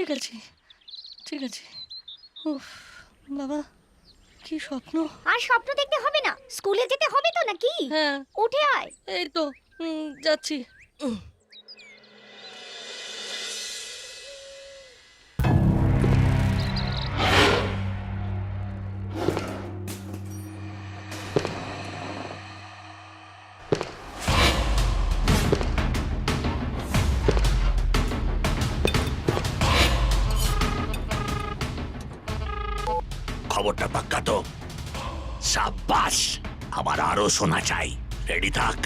ঠিক আছে, ঠিক আছে। উফ, বাবা কি স্বপ্ন! আর স্বপ্ন দেখতে হবে না, স্কুলে যেতে হবে তো নাকি? হ্যাঁ, উঠে আয়। এই তো যাচ্ছি। উহ, খবরটা পাক্কা তো? সাব্বাস, আমার আরো শোনা চাই। রেডি থাক।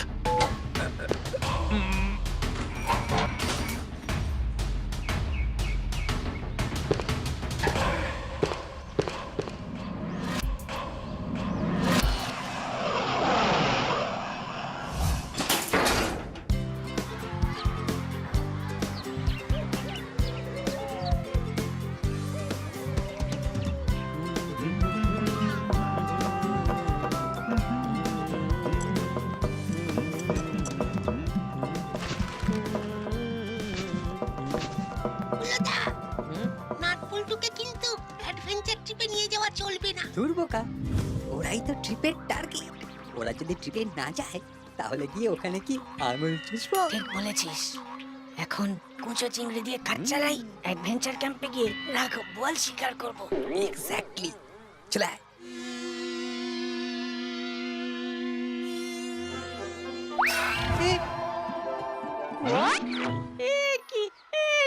হলোদা, নাটবল্টুকে কিন্তু অ্যাডভেঞ্চার ট্রিপে নিয়ে যাওয়া চলবে না। দুর্বোকা, ওরাই তো ট্রিপের টার্গেট। ওরা যদি ট্রিপে না যায় তাহলে গিয়ে ওখানে কি আঙুল চুষবো? ঠিক বলেছিস। এখন কুঁচো চিংড়ি দিয়ে কাজ চালাই, অ্যাডভেঞ্চার ক্যাম্পে গিয়ে রাখ বল শিকার করব। এক্স্যাক্টলি, চলে আয়।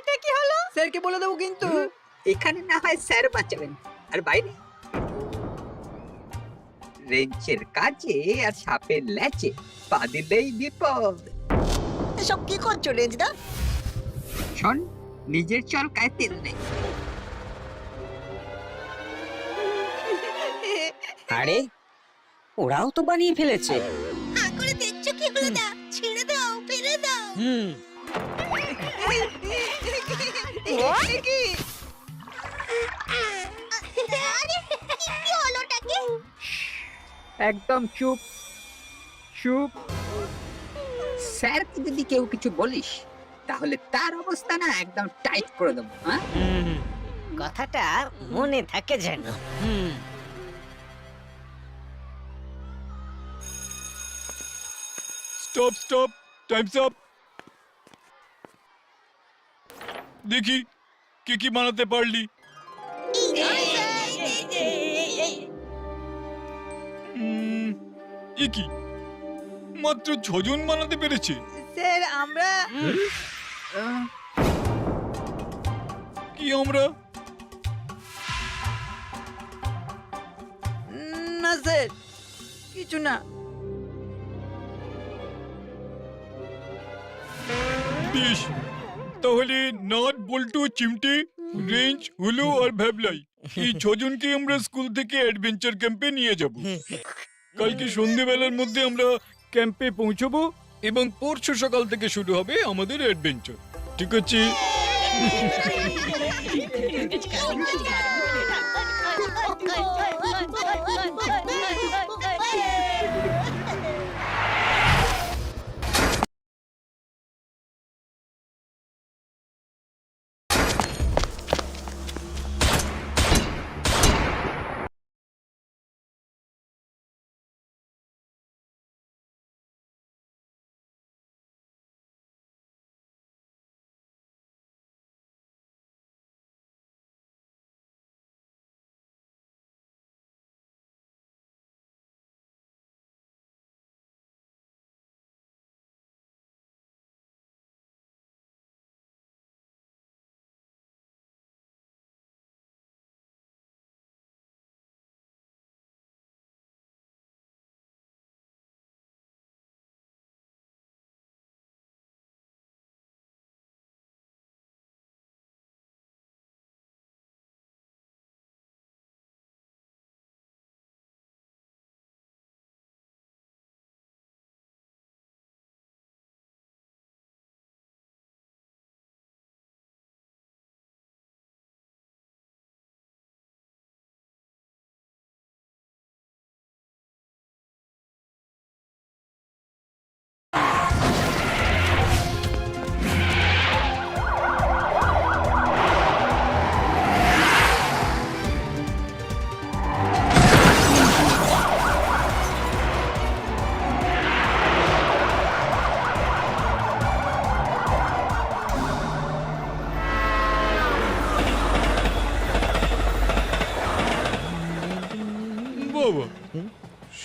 এটা কি হলো? স্যারকে বলে দেবো কিন্তু। এখানে না হয় স্যার বাঁচাবেন, আর বাইরে রেঞ্চের কাজে আর সাপের ল্যাচে পা দিলেই বিপদ। এসব কি করছো রেঞ্জদা? শোন, নিজের চল কায় তেল নেই। আরে ওরাও তো বানিয়ে ফেলেছে। হা করে দেখছো কি হলোদা? ছেড়ে দাও, ফেলে দাও। হুম। আরে কি হলোটাকে? একদম চুপ চুপ। স্যারকে যদি কেউ কিছু বলিস তাহলে তার অবস্থা না একদম টাইট করে দেবো। হ্যাঁ, কথাটা মনে থাকে যেন। Stop stop, Times up. দেখি কি কি বানাতে পারলি। এ কি, মাত্র 6 জন বানাতে পেরেছে? স্যার আমরা কি আমরা? না স্যার, কিছু না। বেশ, তাহলে নাট, বল্টু, চিমটি, রেঞ্জ, হুলু আর ভ্যাবলাই, এই 6 জনকে আমরা স্কুল থেকে অ্যাডভেঞ্চার ক্যাম্পে নিয়ে যাব। কালকে সন্ধেবেলার মধ্যে আমরা ক্যাম্পে পৌঁছবো এবং পরশু সকাল থেকে শুরু হবে আমাদের অ্যাডভেঞ্চার। ঠিক আছে?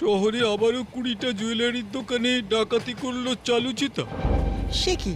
শহরে আবারও 20টা জুয়েলারির দোকানে ডাকাতি করলো চালুচিতা। সে কি?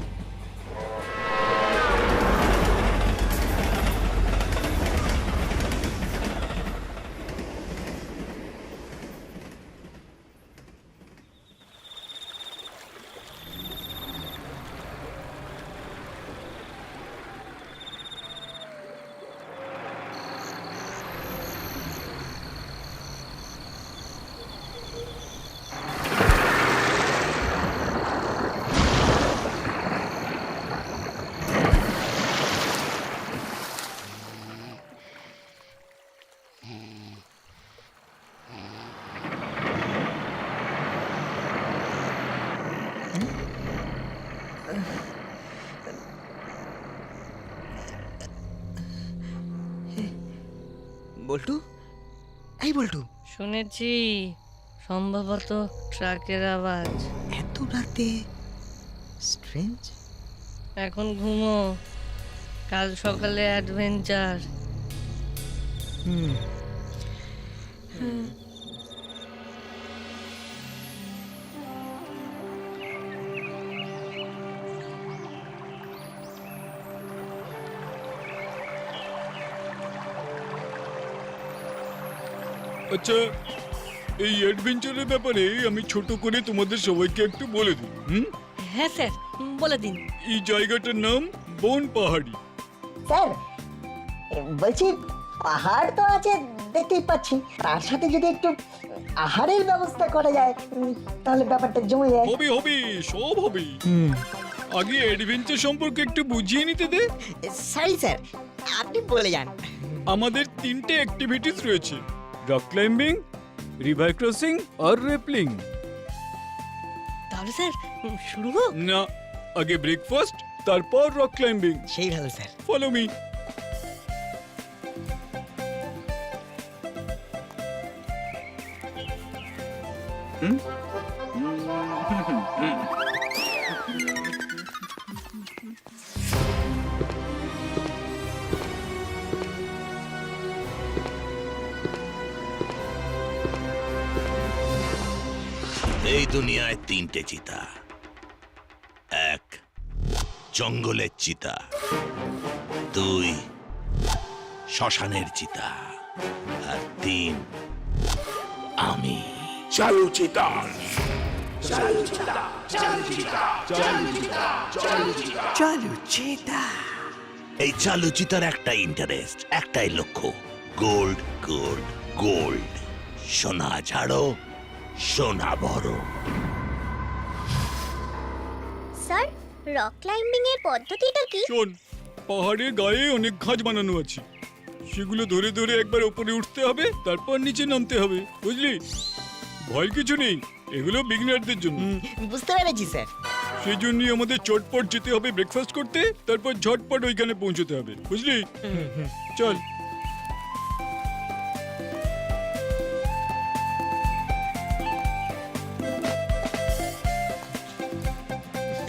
বল্টু, এই বল্টু, শুনেছি সম্ভবত ট্রাকের আওয়াজ। এত রাতে স্ট্রেঞ্জ। এখন ঘুমো, কাল সকালে অ্যাডভেঞ্চার। আচ্ছা, এই অ্যাডভেঞ্চারের ব্যাপারে আমি ছোট করে তোমাদের সবাইকে একটু বলে দিই। হ্যাঁ স্যার, বলে দিন। এই জায়গাটার নাম বন পাহাড়ি। স্যার বলছি, পাহাড় তো আছে দেখতেই পাচ্ছি, তার সাথে যদি একটু আহারের ব্যবস্থা করা যায় তাহলে ব্যাপারটা জমে যায়। হবে হবে, সব হবে। আগে অ্যাডভেঞ্চার সম্পর্কে একটু বুঝিয়ে নিতে দে। সরি স্যার, আপনি বলে যান। আমাদের 3টে অ্যাক্টিভিটিস রয়েছে: রক ক্লাইম্বিং, রিভার ক্রসিং আর রেপলিং। তাহলে স্যার শুরু হোক। না, আগে ব্রেকফাস্ট, তারপর রক ক্লাইম্বিং। সেই ভালো স্যার। Follow me. এই দুনিয়ায় 3টে চিতা। 1 জঙ্গলের চিতা, 2 শ্মশানের চিতা, আর 3 আমি। চালুচিতা। চালুচিতা। এই চালুচিতার একটাই ইন্টারেস্ট, একটাই লক্ষ্য, গোল্ড গোল্ড গোল্ড। সোনা ঝাড়ো, সোনা বড়। স্যার, রক ক্লাইম্বিং এর পদ্ধতিটা কি? শোন, পাহাড়ের গায়ে অনেক ঘাস বানানো আছে, সেগুলো ধরে ধরে একবার উপরে উঠতে হবে, তারপর নিচে নামতে হবে, বুঝলি? ভয় কিছু নেই, এগুলো বিগিনারদের জন্য। বুঝতে পেরেছি স্যার। সেই জন্যই আমাদের চটপট যেতে হবে ব্রেকফাস্ট করতে, তারপর ঝটপট ওইখানে পৌঁছতে হবে, বুঝলি? চল।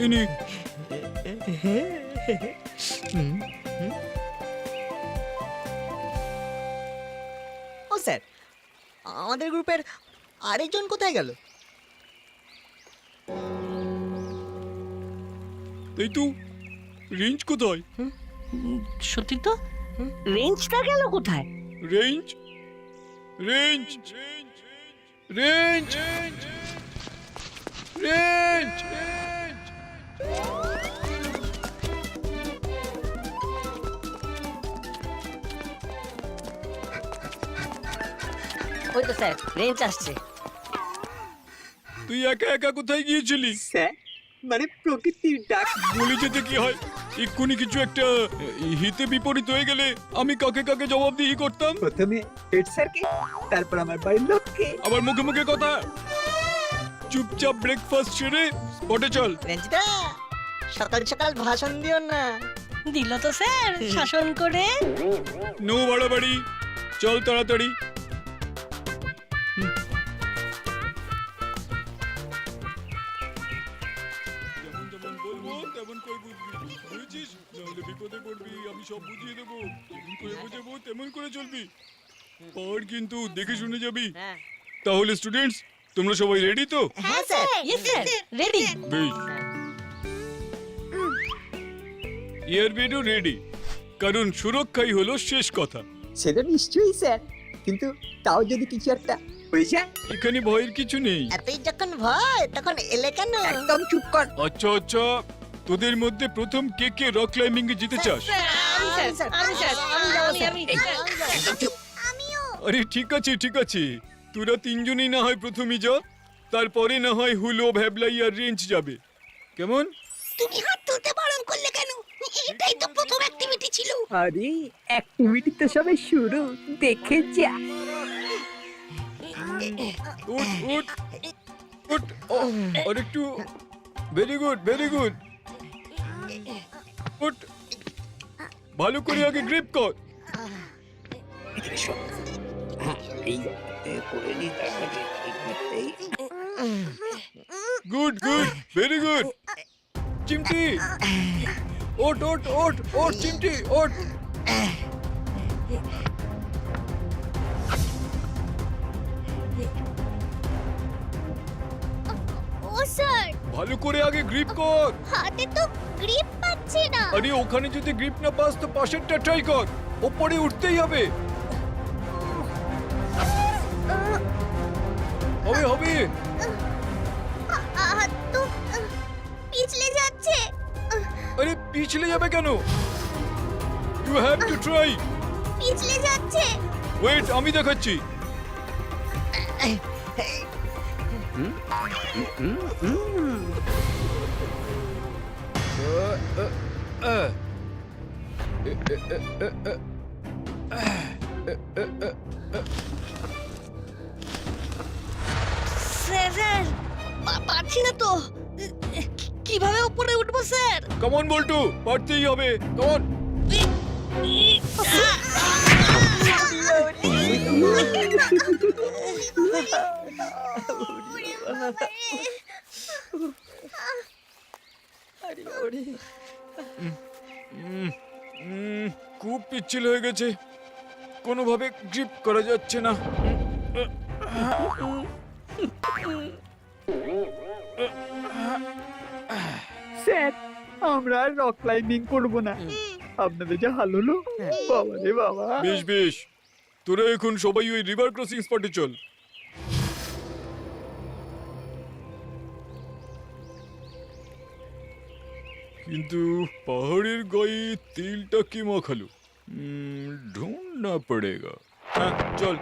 ইনি ও স্যার, আমাদের গ্রুপের আরেকজন কোথায় গেল? এই তো, রেঞ্জ কোথায়? সত্যি তো, রেঞ্জটা গেল কোথায়? Range range range range. ওই তো স্যার, রেঞ্জ আসছে। তুই একা একা কোথায় গিয়েছিলি? স্যার, মানে প্রকৃতির ডাক। বলে যেতে কি হয়, এক্ষুনি কিছু একটা হিতে বিপরীত হয়ে গেলে আমি কাকে কাকে জবাবদিহি করতাম? প্রথমে হেড স্যারকে, তারপর আমার বাড়ির লোককে। আবার মুখে মুখে কথা। চুপচাপ ব্রেকফাস্ট সেরে স্পটে চল। রেঞ্জদা, সকাল সকাল ভাষণ দিও না। দিল তো স্যার শাসন করে। নো বাড়াবাড়ি, চল তাড়াতাড়ি। যেমন যেমন বলবো তেমন করে বুঝবি, বুঝেছিস? নাহলে বিপদে পড়বি, আমি সব বুঝিয়ে দেবো। যেমন করে বোঝাবো তেমন করে চলবি। পাহাড় কিন্তু দেখে শুনে যাবি। তাহলে স্টুডেন্টস, তোমরা সবাই রেডি তো? হ্যাঁ স্যার ইয়েস স্যার রেডি বেশ, ইয়ারবেডও রেডি, কারণ সুরক্ষাই হলো শেষ কথা। সেটা নিশ্চয়ই স্যার, কিন্তু তাও যদি কিছু একটা হয়ে যায়। এখানে ভয়ের কিছু নেই। এতই যখন ভয় তখন এলে কেন? একদম চুপ কর। আচ্ছা আচ্ছা, তোদের মধ্যে প্রথম কে কে রক ক্লাইম্বিং এ যেতে চাস? আরে ঠিক আছে ঠিক আছে, তোরা তিনজনই না হয় প্রথমে যা, তারপরে না হয় হুলো, ভ্যাবলাই আর রেঞ্জ যাবে, কেমন? তুমি হাত তুলতে বারণ করলে কেন? এটাই তো প্রথম অ্যাক্টিভিটি ছিল। আরে অ্যাক্টিভিটি তো সবে শুরু, দেখে যা। উঠ উঠ উঠ, আর একটু, ভেরি গুড ভেরি গুড, উঠ, ভালো করে আগে গ্রিপ কর। Good good very good. চিমটি ওট ওট ওট ওট, চিমটি ওট। ও স্যার, ভালো করে আগে গ্রিপ কর। হাতে তো গ্রিপ পাচ্ছি না। আরে ওখানে যদি গ্রিপ না পাস তো পাশেরটা ট্রাই কর, ওপরে উঠতেই হবে। হবে হবে। হাত তো পিছলে যাচ্ছে। আরে পিছলে যাবে কেন? You have to try. পিছলে যাচ্ছে। ওয়েট, আমি দেখাচ্ছি। স্যার স্যার পারছি না তো, কিভাবে উপরে উঠবো স্যার? কাম অন বল্টু, পারতেই হবে, কাম অন। খুব পিচ্ছিল হয়ে গেছে, কোনোভাবে গ্রিপ করা যাচ্ছে না। স্যার, আমরা আর রক ক্লাইম্বিং করবো না। আপনাদের যা হাল হলো, বাবা রে বাবা। বেশ বেশ, তোরা এখন সবাই ওই রিভার ক্রসিং স্পটে চল। কিন্তু পাহাড়ের গায়ে তেলটা কে মাখালো? ঢুঁড়না পড়েগা। হ্যাঁ চল।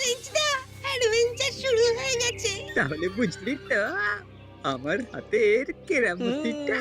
রিচদা, অ্যাডভেঞ্চার শুরু হয়ে গেছে। তাহলে বুঝলি তো আমার হাতের কেরামতিটা।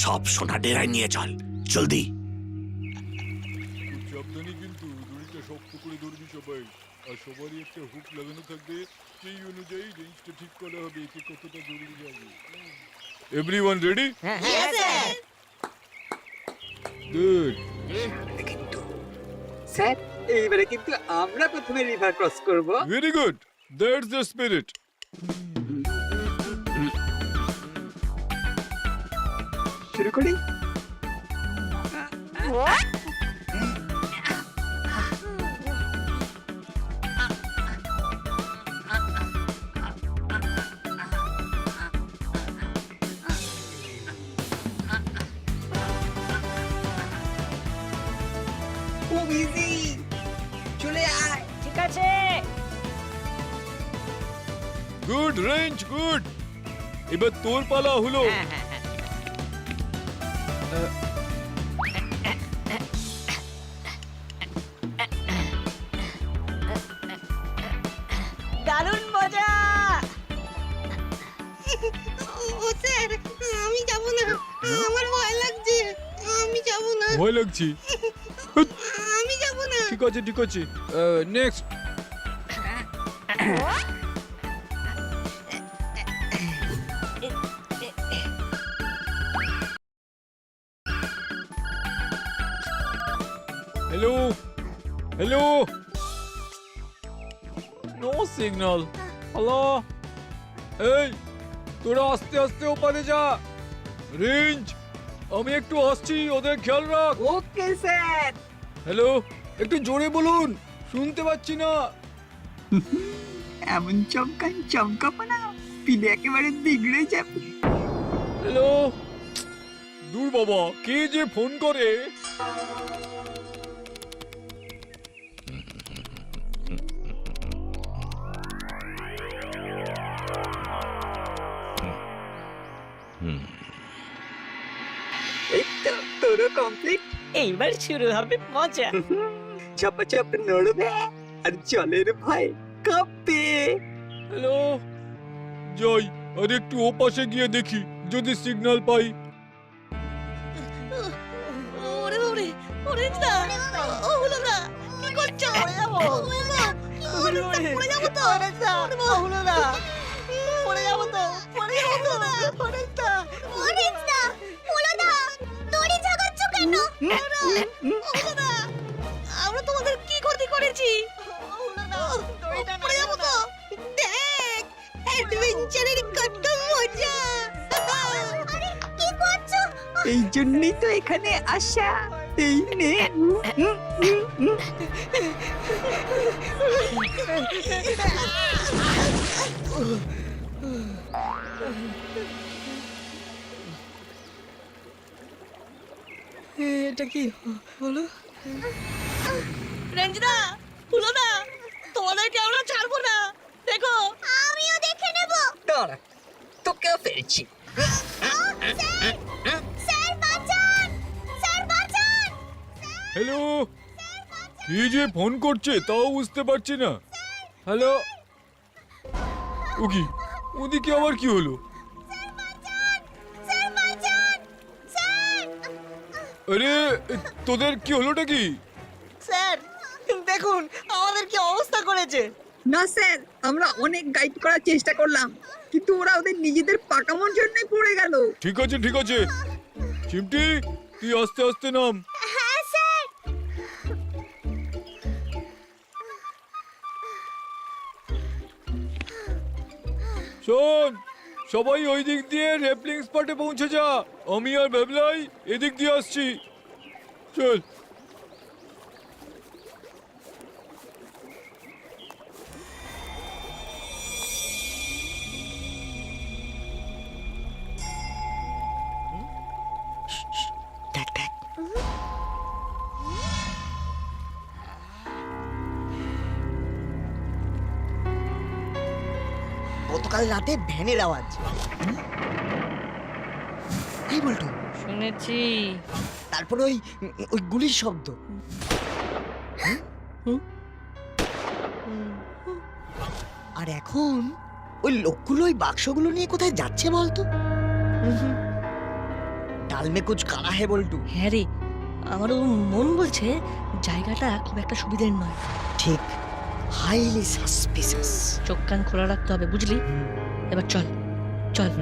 সব সোনা ডেরায় নিয়ে চল, জলদি। খুব সাবধানে কিন্তু, দড়িটা শক্ত করে ধরবি সবাই, আর সবারই একটা হুক লাগানো থাকবে, সেই অনুযায়ী রেঞ্জটা ঠিক করা হবে, কে কতটা দৌড়ে যাবে। Everyone ready? গুড। স্যার, এইবারে কিন্তু আমরা প্রথমে রিভার ক্রস করব। Very good, that's the spirit. শুরু করি। খুব ইজি, চলে আয়। ঠিক আছে। Good range, good. এবার তোর পালা হলো। দারুণ মজা। ও স্যার, আমি যাব না, আমার ভয় লাগছে। আমি যাব না, ভয় লাগছে? আমি যাব না। ঠিক আছে ঠিক আছে, next. Hello hello, no signal. Hello, এই তোরা আস্তে আস্তে ওপারে যা। রেঞ্জ, আমি একটু আসছি, ওদের খেয়াল রাখ। Okay sir. হ্যালো, একটু জোরে বলুন, শুনতে পাচ্ছি না। এমন চমকাপনা পিলে একেবারে বিগড়ে যাবে। হ্যালো, দূর বাবা, কে যে ফোন করে। এই তো তোরও কমপ্লিট। এইবার শুরু হবে মজা। ঝপাঝপ নড়বে আর জলের ভয় কাঁপবে। হ্যালো, যাই আর একটু ও পাশে গিয়ে দেখি যদি সিগন্যাল পাই। ওরে ওরে ওরে না, ও হলো না, কি করছো? পড়ে যাবো, পড়ে যাবো তো, হলো না, পড়ে যাবো তো, পড়ে যাবো তো, অরেঞ্জদা, হুলোদা, দড়ি ঝাগাচ্ছ কেন? হলো না, আমরা তোমাদের কি ক্ষতি করেছি? পড়ে যাবো তো, দেখ অ্যাডভেঞ্চারের কত মজা। আরে কি করছো? এই জন্যই তো এখানে আসা। এই নে। এটা কি হলো? রেঞ্জদা, হলো না, তোমাদেরকে আমরা ছাড়বো না, দেখো। আমিও দেখে নেব। দাঁড়া, তোকেও ফেলছি। স্যার বাঁচান, স্যার বাঁচান। হ্যালো, কি যে ফোন করছে তাও বুঝতে পারছি না। হ্যালো, ও কি, ওদিকে আবার কি হলো? স্যার বাঁচান, স্যার। আরে, তোদের কি হলোটা কি? স্যার দেখুন আমাদের কি অবস্থা করেছে। না স্যার, আমরা অনেক গাইড করার চেষ্টা করলাম, কিন্তু ওরা ওদের নিজেদের পাকামোর জন্যই পড়ে গেল। ঠিক আছে ঠিক আছে, চিমটি তুই আস্তে আস্তে নাম। হ্যাঁ স্যার। শোন, সবাই ওই দিক দিয়ে রেপলিং স্পটে পৌঁছে যা, আমি আর ভেবলাই এদিক দিয়ে আসছি। চল। দেখ দেখ, গতকাল রাতে ভ্যানের আওয়াজ। এই বলতো, শুনেছি। তারপর ওই ওই গুলির শব্দ। আর এখন ওই লোকগুলো ওই বাক্সগুলো নিয়ে কোথায় যাচ্ছে বলতো? ডালমে কুচ কানা হে বলটু। হ্যাঁ রে, আমারও মন বলছে জায়গাটা খুব একটা সুবিধের নয়। ঠিক, হাইলি সাসপিসিয়াস। চোখ কান খোলা রাখতে হবে, বুঝলি? এবার চল চল।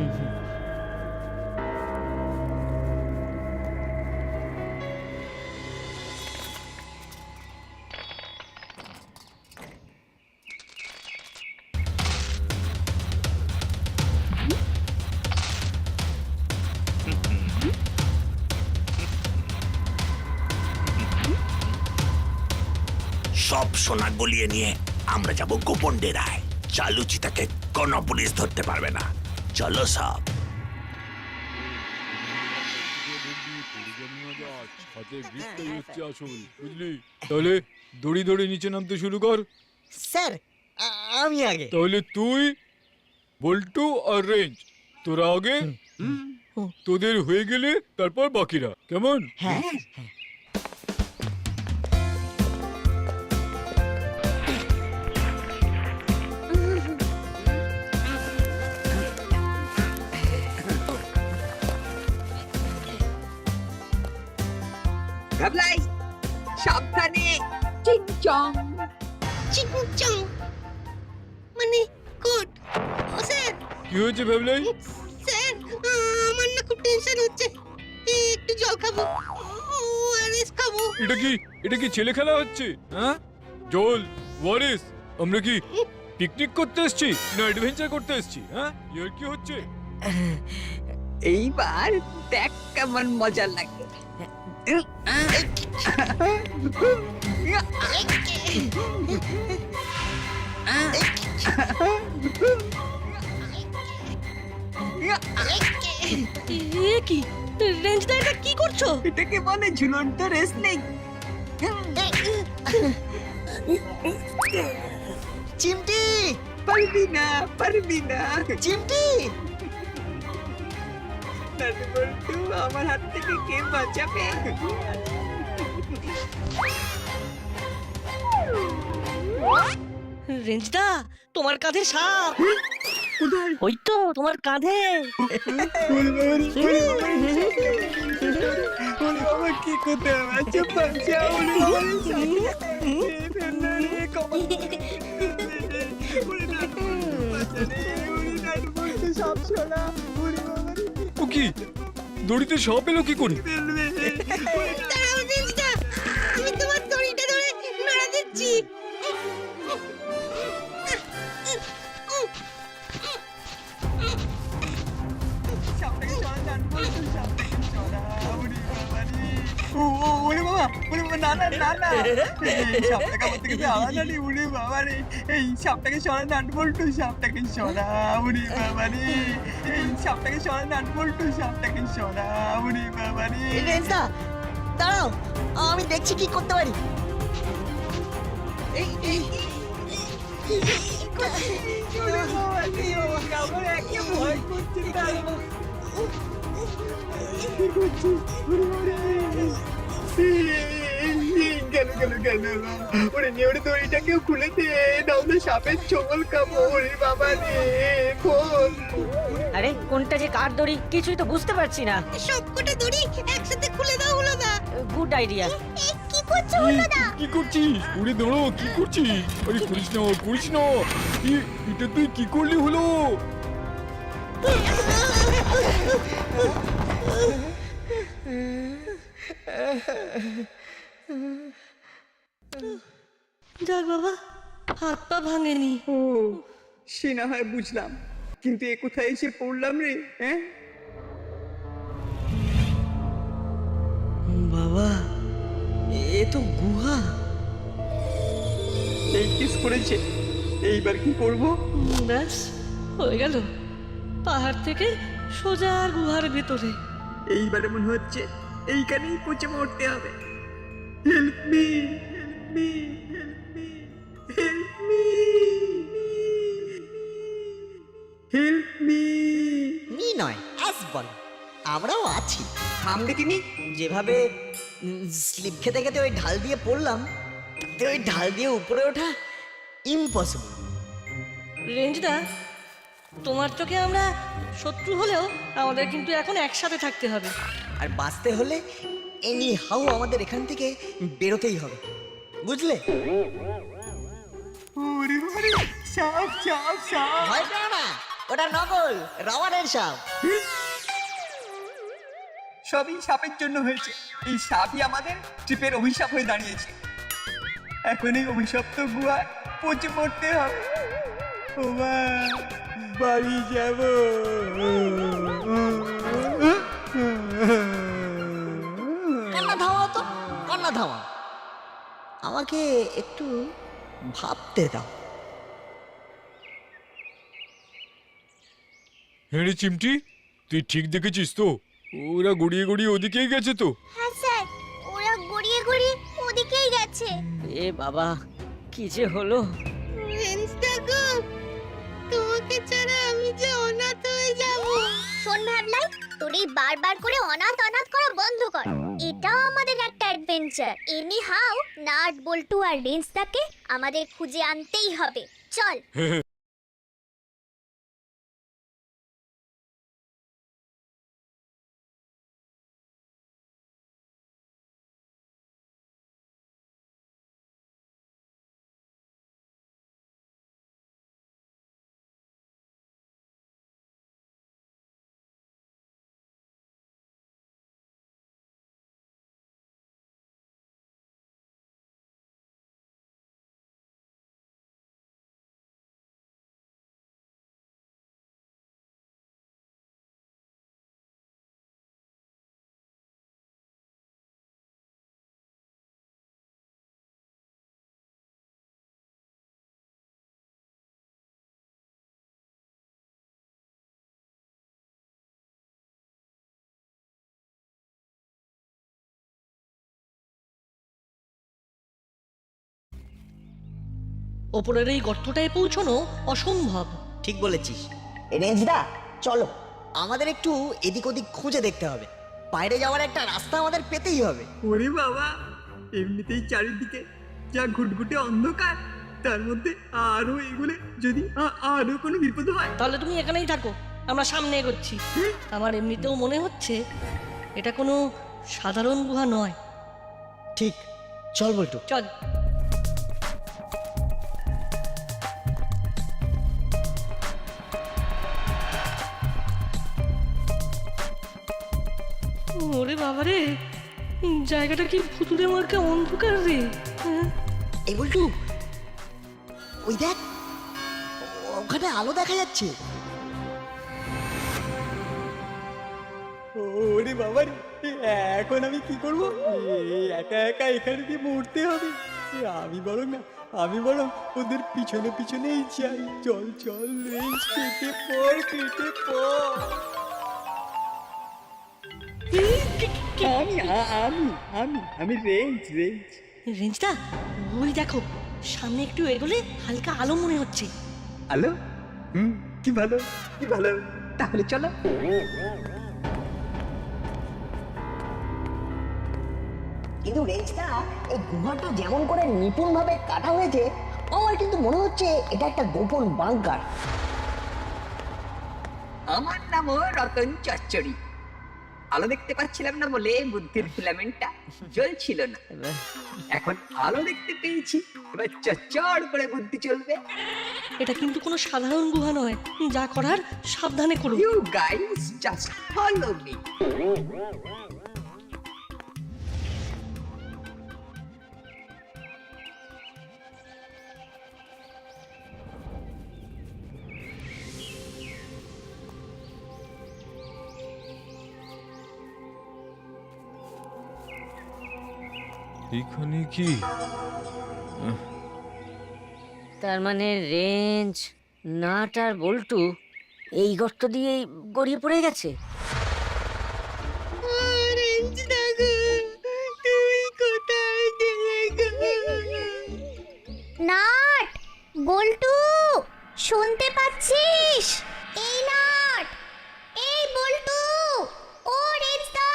সব সোনা গলিয়ে নিয়ে আমরা যাব গোপন ডেরায়। চালুচিতাকে কোনো পুলিশ ধরতে পারবে না। চলো সব। হাতে গ্রিপটাই হচ্ছে আসল, বুঝলি? তাহলে দড়ি দড়ি নিচে নামতে শুরু কর। স্যার, আমি আগে। তাহলে তুই, বল্টু আর রেঞ্জ তোরা আগে, তোদের হয়ে গেলে তারপর বাকিরা, কেমন? হ্যাঁ। ভাবলাই, সাবধানে। চিংচং। চিংচং মানে কোট। ও স্যার, কি হয়েছে ভ্যাবলাই? স্যার আমার না খুব টেনশন হচ্ছে, একটু জল খাবো, ওআরএস খাবো। এটা কি ছেলে খেলা হচ্ছে? হ্যাঁ, জল ওয়ারিস, আমরা কি পিকনিক করতে এসেছি না অ্যাডভেঞ্চার করতে এসেছি? হ্যাঁ, ইয়ার কি হচ্ছে? এইবার দেখ কেমন মজা লাগে। এ কি রেঞ্জদা, এটা কি করছো? এটাকে বলে ঝুলন্ত রেসলিং। চিমটি, পারবি না, পারবি না। চিমটি। নাটু বল্টু, আমার হাত থেকে কে বাঁচাবে? রেঞ্জদা, তোমার কাঁধে সাপ। ওই তো তোমার কাঁধে। কি করতে হবে? বাঁচাও ও কি, দড়িতে সাপ এলো কি করে? দাঁড়াও রেঞ্জদা, আমি তোমার দড়িটা ধরে নাড়া দিচ্ছি। ওরে বাবা, না না না না, এই সাপটাকে আমার থেকে আলাদা নেই। ওরে বাবা রে, এই সাপটাকে সরা নাট বল্টু, সাপটাকে সরা। ওরে বাবা রে, এই সাপটাকে সরা নাট বল্টু, সাপটাকে সরা। ওরে বাবা রে। রেঞ্জদা দাঁড়াও, আমি দেখছি কি করতে পারি। ওরে বাবা রে, আমার একে ভয় করছে। কি করছিস? ওরে বাবা রে, গেল। ওরে নিয়ে ওরে দড়িটাকেও খুলে দে, নাহলে সাপের ছোবল খাবো। ওরে বাবা রে, খোল। আরে কোনটা যে কার দড়ি কিছুই তো বুঝতে পারছি না। সবকটা দড়ি একসাথে খুলে দাও হলো না। Good idea. কি করছো হলোদা? কি করছিস? উড়ে দাঁড়ো, কি করছিস? আরে করিস না। এটা তুই কি করলি হলো? যাক বাবা, হাত পা ভাঙেনি। ও, সে না হয় বুঝলাম, কিন্তু এ কোথায় এসে পড়লাম রে? হ্যাঁ, বাবা, এ তো গুহা। এই কিস করেছে। এইবার কি করব? ব্যাস হয়ে গেল, পাহাড় থেকে সোজা গুহার ভেতরে। এইবারে মনে হচ্ছে এইখানেই পচে মরতে হবে। Help me, help me, help me, help me. Me নয়, অ্যাস বল, আমরাও আছি। থাম দেখিনি। যেভাবে স্লিপ খেতে খেতে ওই ঢাল দিয়ে পড়লাম, তাতে ওই ঢাল দিয়ে উপরে ওঠা ইম্পসিবল। রেঞ্জদা, তোমার চোখে আমরা শত্রু হলেও আমাদের কিন্তু এখন একসাথে থাকতে হবে। আর বাঁচতে হলে এনি হাউ আমাদের এখান থেকে বেরোতেই হবে, বুঝলে? ওরে ওরে, সাপ সাপ সাপ। ভয় পেও না, ওটা নকল রাওয়ারের সাপ। সবই সাপের জন্য হয়েছে। এই সাপই আমাদের ট্রিপের অভিশাপ হয়ে দাঁড়িয়েছে। এখন এই অভিশপ্ত গুহায় পচে পড়তে হবে। ও মা, বাড়ি যাব। কান্না থামাও তো, কান্না থামাও। আমাকে একটু ভাবতে দাও। হ্যাঁ রে চিমটি, তুই ঠিক দেখেছিস তো? ওরা গড়িয়ে ওদিকেই গেছে তো। হ্যাঁ স্যার, ওরা গড়িয়ে গড়িয়ে ওদিকেই গেছে। এ বাবা, কি যে হলো? রেঞ্জদা গো, তোমাকে ছাড়া আমি যে অনাথ হয়ে যাব। শোন ভ্যাবলাই, তোর এই বারবার করে অনাথ অনাথ করা বন্ধ কর। এটাও আমাদের একটা অ্যাডভেঞ্চার। এনি হাউ নাট বল্টু আর রেঞ্জদাকে আমাদের খুঁজে আনতেই হবে। চল। ওপরের এই গর্তটায় পৌঁছানো অসম্ভব। ঠিক বলেছিস। রেঞ্জদা চলো, আমাদের একটু এদিক ওদিক খুঁজে দেখতে হবে। বাইরে যাওয়ার একটা রাস্তা আমাদের পেতেই হবে। ওরে বাবা, এমনিতেই চারিদিকে যা ঘুটঘুটে অন্ধকার, তার মধ্যে আরো এগুলো যদি আরো কোনো বিপদ হয়। তাহলে তুমি এখানেই থাকো, আমরা সামনে এগোচ্ছি। আমার এমনিতেও মনে হচ্ছে এটা কোনো সাধারণ গুহা নয়। ঠিক, চল বল্টু। চল। ওরে বাবারে, জায়গাটা কি ভুতুড়ে মার্কা অন্ধকার রে। হ্যাঁ? এই বল্টু, ওই দেখ, ওখানে আলো দেখা যাচ্ছে। ওরে বাবা রে, এখন আমি কি করবো? একা একা এখানে দিয়ে মরতে হবে। আমি বরং ওদের পিছনে পিছনেই যাই। চল চল রেঞ্জ, কেটে পড় কেটে পড়। আমি রেঞ্জ। রেঞ্জটা ওই দেখো, সামনে একটু এগোলে হালকা আলো মনে হচ্ছে। আলো? কি ভালো। তাহলে চলো। কিন্তু রেঞ্জটা, এই গুহাটা যেমন করে নিপুণ ভাবে কাটা হয়েছে, আমার কিন্তু মনে হচ্ছে এটা একটা গোপন বাংকার। আমার নামও রতন চচ্চড়ি। আলো দেখতে পাচ্ছিলাম না বলে বুদ্ধির ফিলামেন্টটা জ্বলছিল না। এখন আলো দেখতে পেয়েছি, এবার চচ্চড় করে বুদ্ধি চলবে। এটা কিন্তু কোনো সাধারণ গুহা নয়, যা করার সাবধানে করো। You guys just follow me. এখানে কি? তার মানে রেঞ্জ, নাট আর বল্টু এই গর্ত দিয়ে গড়িয়ে পড়ে গেছে। রেঞ্জদা গো, তুই কোথায় গেলে গো? নাট, বল্টু, শুনতে পাচ্ছিস? এই নাট, এই বল্টু, ও রেঞ্জদা।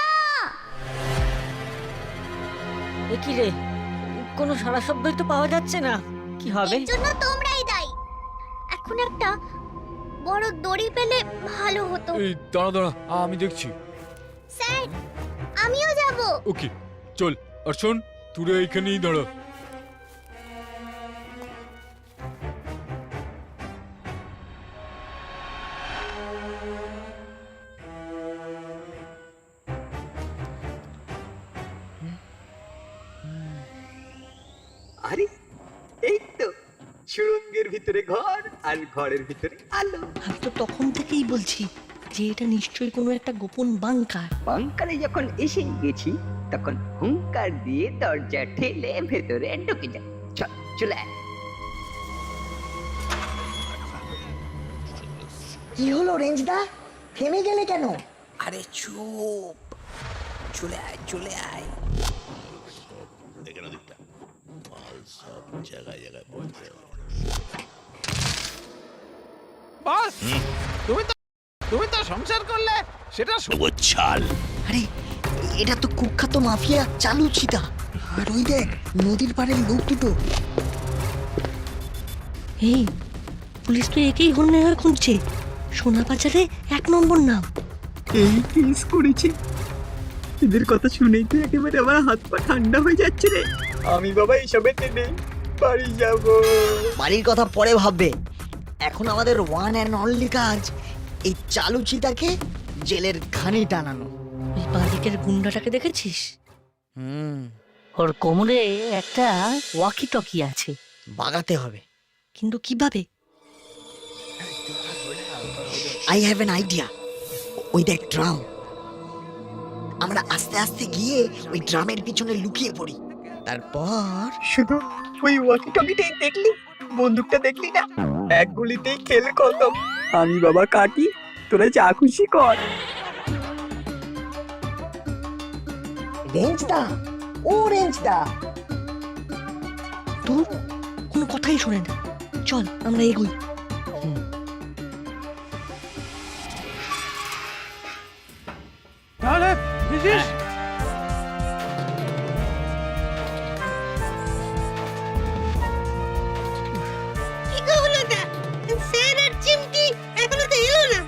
এ কি রে, কোনো সারা শব্দই তো পাওয়া যাচ্ছে না। কি হবে? এর জন্য তোমরাই দায়ী। এখন একটা বড় দড়ি পেলে ভালো হতো। এই দাঁড়া, আমি দেখছি। স্যার, আমিও যাব। ওকে চল, আর শোন, তোরা এখানেই দাঁড়া। আরে এই তো সুড়ঙ্গের ভিতরে ঘর, আর ঘরের ভিতরে আলো। আমি তো তখন থেকেই বলছি যে এটা নিশ্চয়ই কোনো একটা গোপন বাংকার। বাংকারে যখন এসে গেছি, তখন হুঙ্কার দিয়ে দরজা ঠেলে ভেতরে ঢুকে যা। চলে আয়। কি হলো রেঞ্জদা, থেমে গেলে কেন? আরে চুপ, চলে আয় চলে আয়। বাস, তুমি তো সংসার করলে, সেটা ছাল। আরে এটা তো কুখ্যাত মাফিয়া চালু চিতা। আর ওই দেখ, নদীর পাড়ের লোক দুটো। এই পুলিশ তো একেই হন্যে হয়ে খুঁজছে। সোনা বাজারে 1 নম্বর নাম। এই কেস করেছে। এদের কথা শুনেই তো একেবারে আমার হাত পা ঠান্ডা হয়ে যাচ্ছে রে। আমি বাবা এইসবে নেই, বাড়ি যাব। বাড়ির কথা পরে ভাববে, এখন আমাদের ওয়ান অ্যান্ড অনলি কাজ এই চালু চিতাকে জেলের ঘানি টানানো। ওই বাঁদিকের গুন্ডাটাকে দেখেছিস? ওর কোমরে একটা ওয়াকি টকি আছে। বাগাতে হবে। কিন্তু কিভাবে? I have an idea. ওই দেখ ড্রাম, আমরা আস্তে আস্তে গিয়ে ওই ড্রামের পিছনে লুকিয়ে পড়ি। তারপর শুধু ওই ওয়াকি টকিটাই দেখলি, বন্দুকটা দেখলি না? এক গুলিতেই খেল খতম। আমি বাবা কাটি, তোরা যা খুশি কর। রেঞ্জদা, ও রেঞ্জদা, তোর কোনো কথাই শোনে না। চল আমরা এগোই। তাহলে বুঝিস কি গো হলোদা, স্যার আর চিমটি এখনো তো এলো না।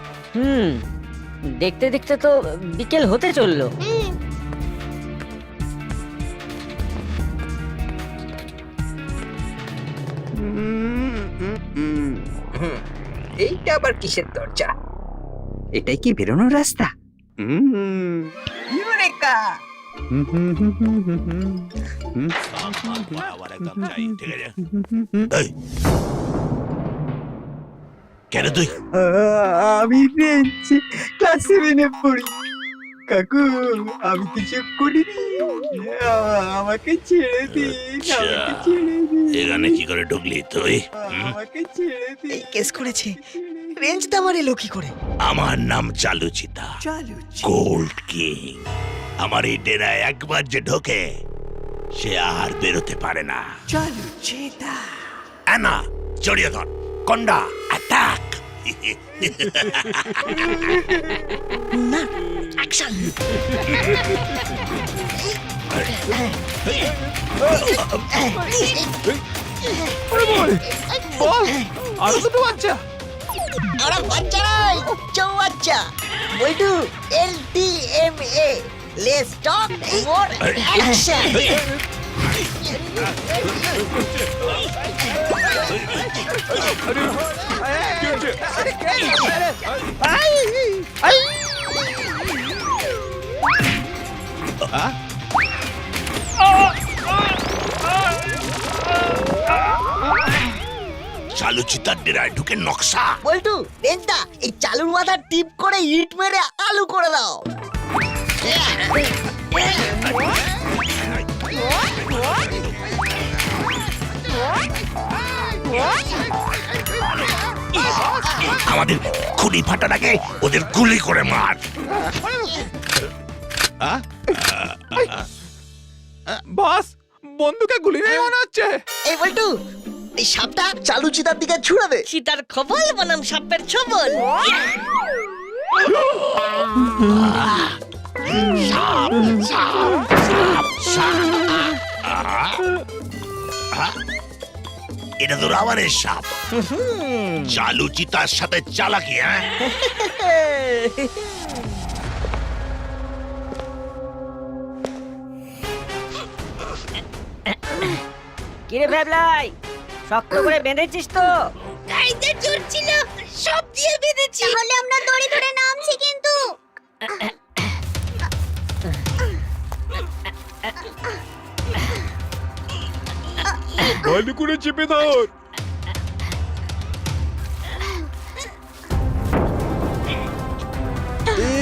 দেখতে দেখতে তো বিকেল হতে চললো। এইটা আবার কিসের দরজা? এটাই কি বেরোনোর রাস্তা? ইউরেকা! আবার একদম চাই, ঠিক আছে? এই, কেন তুই? আমি রেঞ্জ ক্লাস 7 পড়ি। কাকু আমি কিছু করিনি, আমাকে ছেড়ে দিন, আমাকে ছেড়ে দিন, এখানে কি করে ঢুকলি তুই? আমাকে ছেড়ে দিন। এই কেস করেছে, রেঞ্জটা আমার এলো কি করে? আমার নাম চালুচিতা, গোল্ড কিং। আমার এই ডেরায় একবার যে ঢোকে সে আর বেরোতে পারে না। চালুচিতা অ্যানা, জড়িয়ে ধর। কন্ডা, অ্যাটাক! না, অ্যাকশন! আরো দুটো বাচ্চা। আরে বাচ্চা নয়, চৌবাচ্চা। Boltu, LTMA, let's talk more action. চালুচিতার ডেরায় ঢুকে নকশা। বল্টু, রেঞ্জদা, এই চালুর মাথা টিপ করে ইট মেরে আলু করে দাও। আমাদের খুনি ফাটার আগে ওদের গুলি করে মার। বস, বন্দুকে গুলি নেই মনে হচ্ছে। এই বল্টু, এই সাপটা চালু চিতার দিকে ছুড়াবে। চিতার খবল বনাম সাপের ছবল। এটা তো রাবারের সাপ। চালুচিতার সাথে চালাকি, হ্যাঁ? কিরে ভ্যাবলাই, শক্ত করে বেঁধেছিস তো? গাইতে জোর ছিল, সব দিয়ে বেঁধেছি। তাহলে আমরা দড়ি ধরে নামছি কিন্তু। ভালো করে চেপে ধর।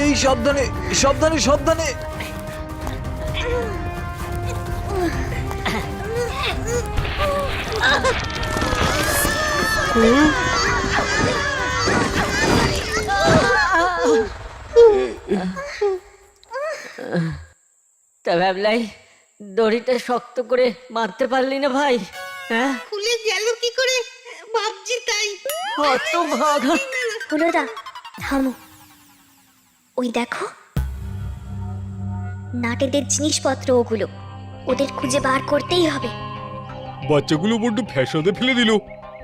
এই সাবধানে, সাবধানে, সাবধানে। তা ভ্যাবলাই, দড়িটা শক্ত করে বাঁধতে পারলি না ভাই? হ্যাঁ, খুলে গেল কি করে ভাবছি তাই। কত ভাগা। হলোদা, থামো। ওই দেখো, নাটেদের জিনিসপত্র ওগুলো। ওদের খুঁজে বার করতেই হবে। বাচ্চাগুলো বড্ড ফ্যাসাদে ফেলে দিল।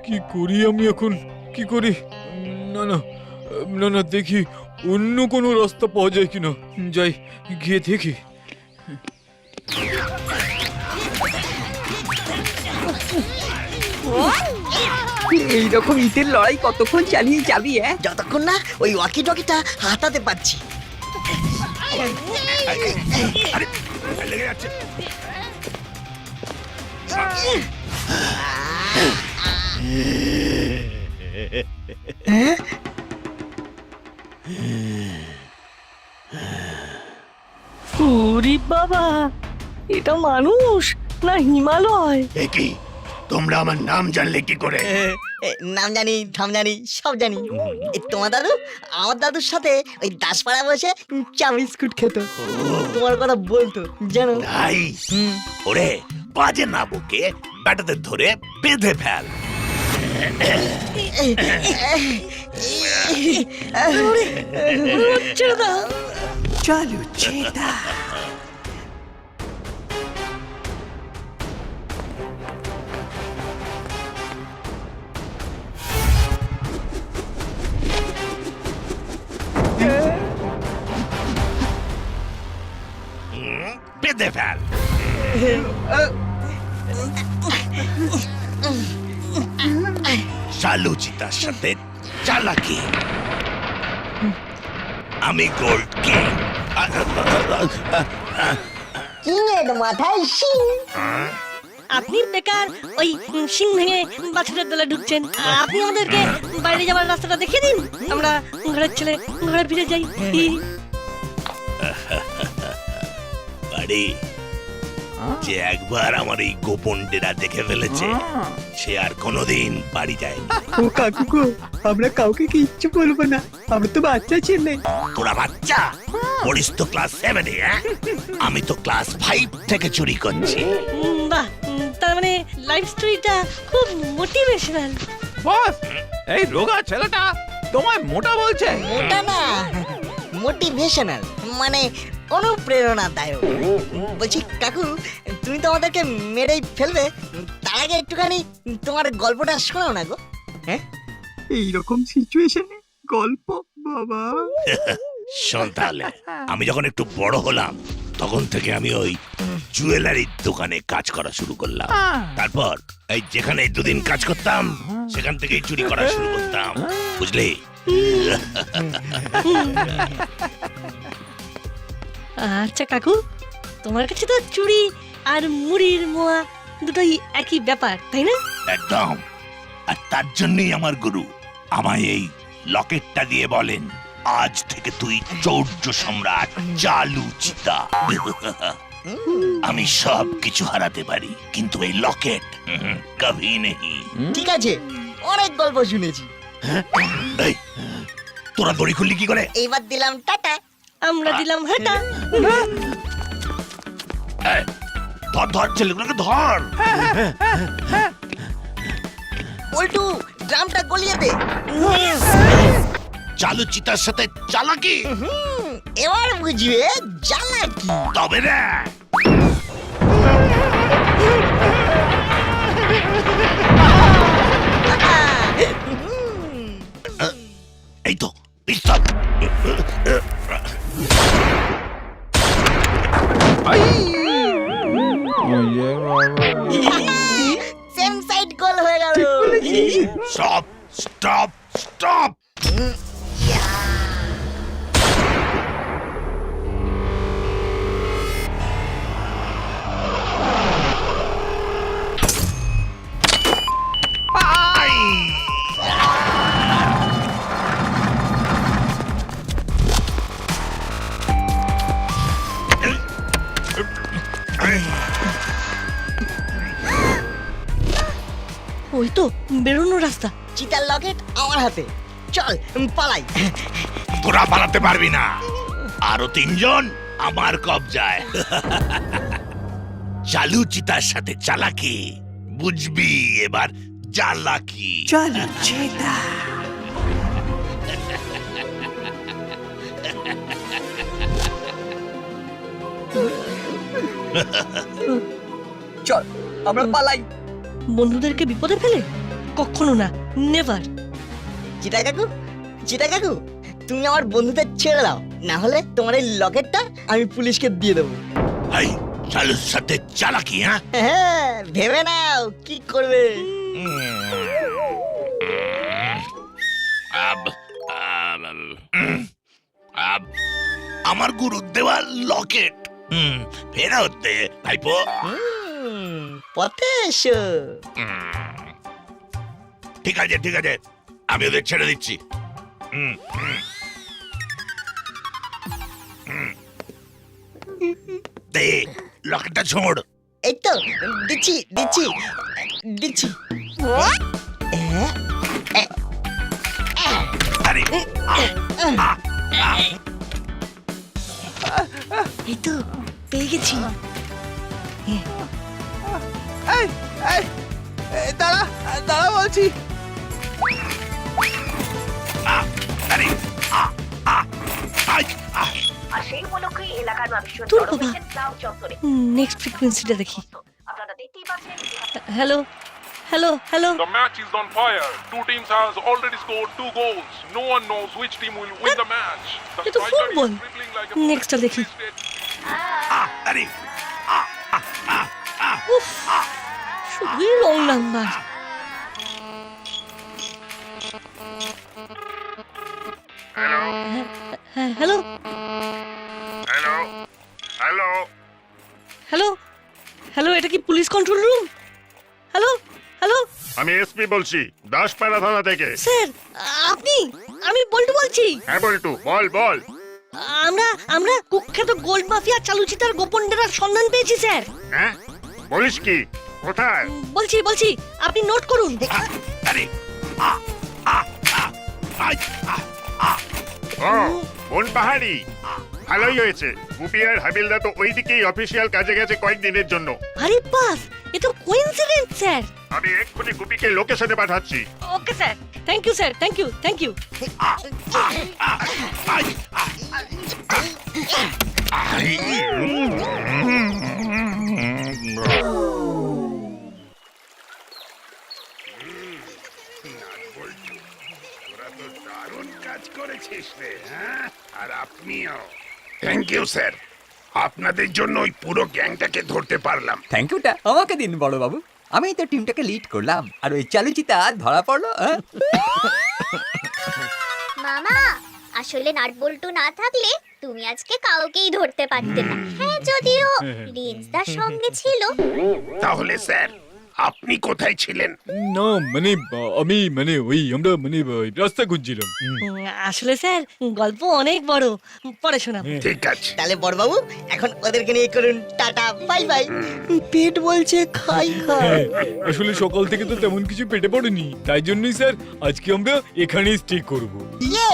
কি করি আমি এখন, কি করি? না না না না, দেখি অন্য কোনো রাস্তা পাওয়া যায় কিনা। যাই, গিয়ে দেখি। এইরকম ইটের লড়াই কতক্ষণ চালিয়ে যাবি? যতক্ষণ না ওই ওয়াকি টকিটা হাতাতে পারছি। লেগে যাচ্ছে। ওরে বাবা, এটা মানুষ না হিমালয়? কি তোমরা আমার নাম জানলে কি করে? নাম জানি, ধাম জানি, সব জানি। তোমার দাদু আমার দাদুর সাথে ওই দাসপাড়া বসে চা বিস্কুট খেত, তোমার কথা বলতো জানো। ওরে বাজে না বকে, ব্যাটাদের ধরে বেঁধে ফেল। ছেড়ে দাও। চলো চিতা বেঁধে ফেল। চালু চিতার সাথে চালাকি। আমি গোল্ড কিং। কিং এর মাথায় সিং। আপনি বেকার ওই সিং ভেঙে বাছুরের দলে ঢুকছেন। আপনি আমাদেরকে বাইরে যাওয়ার রাস্তাটা দেখিয়ে দিন, আমরা ঘরের ছেলে ঘরে ফিরে যাই। বাড়ি যে একবার আমার এই গোপন ডেরা দেখে ফেলেছে সে আর কোনোদিন বাড়ি যায়নি। ও কাকু গো, আমরা কাউকে কিচ্ছু বলবো না, আমরা তো বাচ্চা ছেলে। তোরা বাচ্চা পড়িস তো ক্লাস 7-এ? আমি তো ক্লাস 5 থেকে চুরি করছি। বাহ, তার মানে লাইফ স্টোরিটা খুব মোটিভেশনাল। বস, এই রোগা ছেলেটা তোমায় মোটা বলছে। ওটা না, মোটিভেশনাল মানে অনুপ্রেরণাদায়ক। বলছি কাকু, তুমি তো আমাদেরকে মেরেই ফেলবে, তার আগে একটুখানি তোমার গল্পটা শোনাও না গো। হ্যাঁ, এইরকম সিচুয়েশনে গল্প বাবা। শোন তাহলে, আমি যখন একটু বড় হলাম তখন থেকে আমি ওই জুয়েলারির দোকানে কাজ করা শুরু করলাম। তারপর এই যেখানে 2 দিন কাজ করতাম সেখান থেকেই চুরি করা শুরু করতাম, বুঝলি? আচ্ছা কাকু, তোমার কাছে তো চুড়ি আর মুড়ির মোয়া দুটোই একই ব্যাপার, তাই না? একদম। আর তার জন্যই আমার গুরু আমায় এই লকেটটা দিয়ে বলেন, আজ থেকে তুই চৌর্য সম্রাট চালু চিতা। আমি সব কিছু হারাতে পারি কিন্তু এই লকেট কভি নেই। ঠিক আছে, অনেক গল্প শুনেছি। এই, তোরা দড়ি খুললি কি করে? এইবার দিলাম টাটা, আমরা দিলাম হাটা। এই, ধর ধর ছেলেগুলোকে ধর। পল্টু, ড্রামটা গলিয়ে দে। চালু চিতার সাথে চালাকি, এবার বুঝবে জ্বালাকি। তবে রে। এই তো পিস্তল। সেম সাইড গোল হয়ে গেল। Stop stop stop. ওই তো বেরোনোর রাস্তা। চিতার লকেট আমার হাতে, চল পালাই। তোরা পালাতে পারবি না, আরো 3 জন আমার কবজায়। চালু চিতার সাথে চালাকি, বুঝবি এবার জ্বালাকি। চলো চিতা চল আমরা পালাই। বন্ধুদেরকে বিপদে ফেলে কখনো না, নেভার। চিতা কাকু, চিতা কাকু, তুমি আমার বন্ধুদের ছেড়ে দাও, না হলে তোমার এই লকেটটা আমি পুলিশকে দিয়ে দেবো। এই চালুর সাথে চালাকি, হ্যাঁ? হ্যাঁ, ভেবে নাও কি করবে। আমার গুরু দেওয়া লকেট ফেরত দে ভাইপো। পথে এসো। ঠিক আছে ঠিক আছে, আমি ওদের ছেড়ে দিচ্ছি। দে লকেটটা ছোড়। এই তো দিচ্ছি দিচ্ছি দিচ্ছি। আরে এই তো পেয়ে গেছি। দাঁড়া দাঁড়া বলছি, সেই উপলক্ষে এলাকার মানুষজন তোর জড়ো বাবা। হয়েছেন ক্লাব চত্বরে। নেক্সট ফ্রিকোয়েন্সিটা দেখি। আপনারা দেখতেই পাচ্ছেন hello hello hello The match is on fire. Two teams has already scored 2 goals. No one knows which team will win the match. The ये तो striker is football. dribbling like a Next টা দেখি। আরে উফ শুধুই wrong number. হ্যাঁ hello Hello. Hello. Hello hello এটা কি police control room? Hello hello আমি এসপি বলছি দাসপাড়া থানা থেকে। স্যার আপনি? আমি বল্টু বলছি। হ্যাঁ বলটু, বল বল। আমরা আমরা কুখ্যাত গোল্ড মাফিয়া চালুচিতার গোপন ডেরার সন্ধান পেয়েছি স্যার। হ্যাঁ বলিস কি? কোথায়? বলছি আপনি নোট করুন। আরে ও বন পাহাড়ি। ভালোই হয়েছে, গুপি আর হাবিলদা তো ওইদিকেই অফিসিয়াল কাজে গেছে কয়েকদিনের জন্য। আরে বাস এ তো কোইন্সিডেন্স স্যার। আমি এক্ষুনি গুপিকে লোকেশনে পাঠাচ্ছি। Okay sir thank you sir thank you thank you. তোরা তো দারুণ কাজ করেছিস রে, হ্যাঁ? আর আপনিও। থ্যাংক ইউ স্যার, আপনাদের জন্য ওই পুরো গ্যাংটাকে ধরতে পারলাম। থ্যাংক ইউটা আমাকে দিন বড় বাবু, আমি তো টিমটাকে লিড করলাম আর ওই চালুচিতা ধরা পড়লো। মামা আসলে নাট বল্টু না থাকলে তুমি আজকে কাউকেই ধরতে পারতে না। হ্যাঁ যদিও রেঞ্জদার সঙ্গে ছিল। তাহলে স্যার আপনি কোথায় ছিলেন? না মানে আমি মানে ওই আমরা মানে রাস্তা খুঁজছিলাম। আসলে স্যার গল্প অনেক বড়, পরে শোনাবো। ঠিক আছে। তাহলে বড়বাবু এখন ওদেরকে নিয়ে করুন টাটা বাই বাই। পেট বলছে খাই খাই। হ্যাঁ, আসলে সকাল থেকে তো তেমন কিছু পেটে পড়েনি, তাই জন্যই স্যার আজকে আমরা এখানেই স্টে করব। ইয়ে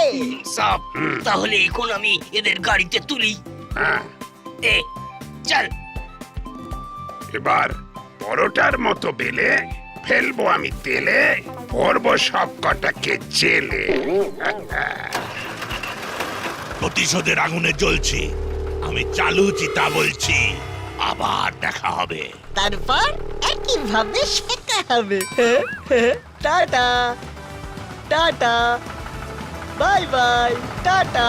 সাপ, তাহলে এখন আমি এদের গাড়িতে তুলি। হ্যাঁ, এ চল। এবার পরোটার মতো বেলে ফেলবো আমি তেলে, ভরবো সব কটাকে জেলে। প্রতিশোধের আগুনে জ্বলছি, আমি চালুচিতা বলছি, আবার দেখা হবে। তারপর একই ভাবে শেখা হবে। Tata tata bye bye tata.